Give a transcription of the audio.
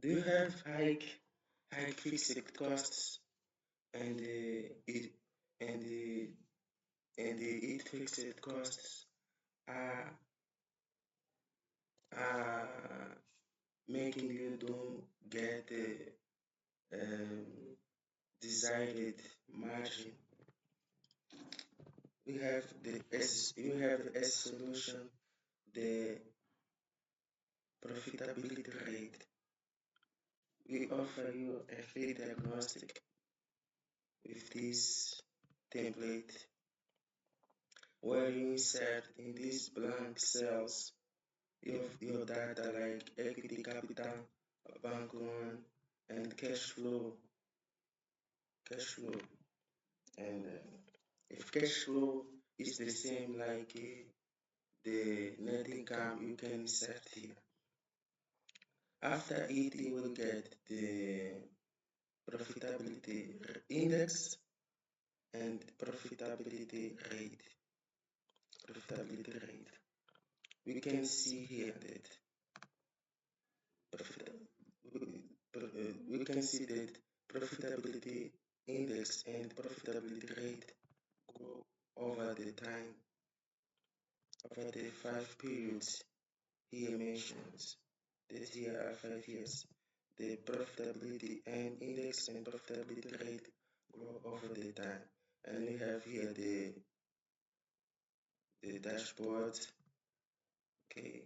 Do you have high fixed costs and it and it fixed costs are are making you don't get the um, desired margin? We have as solution the profitability rate. We offer you a free diagnostic with this template where you insert in these blank cells your data like equity capital, bank loan, and cash flow. And if cash flow is the same like the net income, you can insert here. After it, you will get the profitability index and profitability rate. We can see here that profit, we can see that profitability index and profitability rate grow over the time, over the 5 periods here mentions. That here are 5 years. The profitability and index and profitability rate grow over the time. And we have here the dashboard. Okay,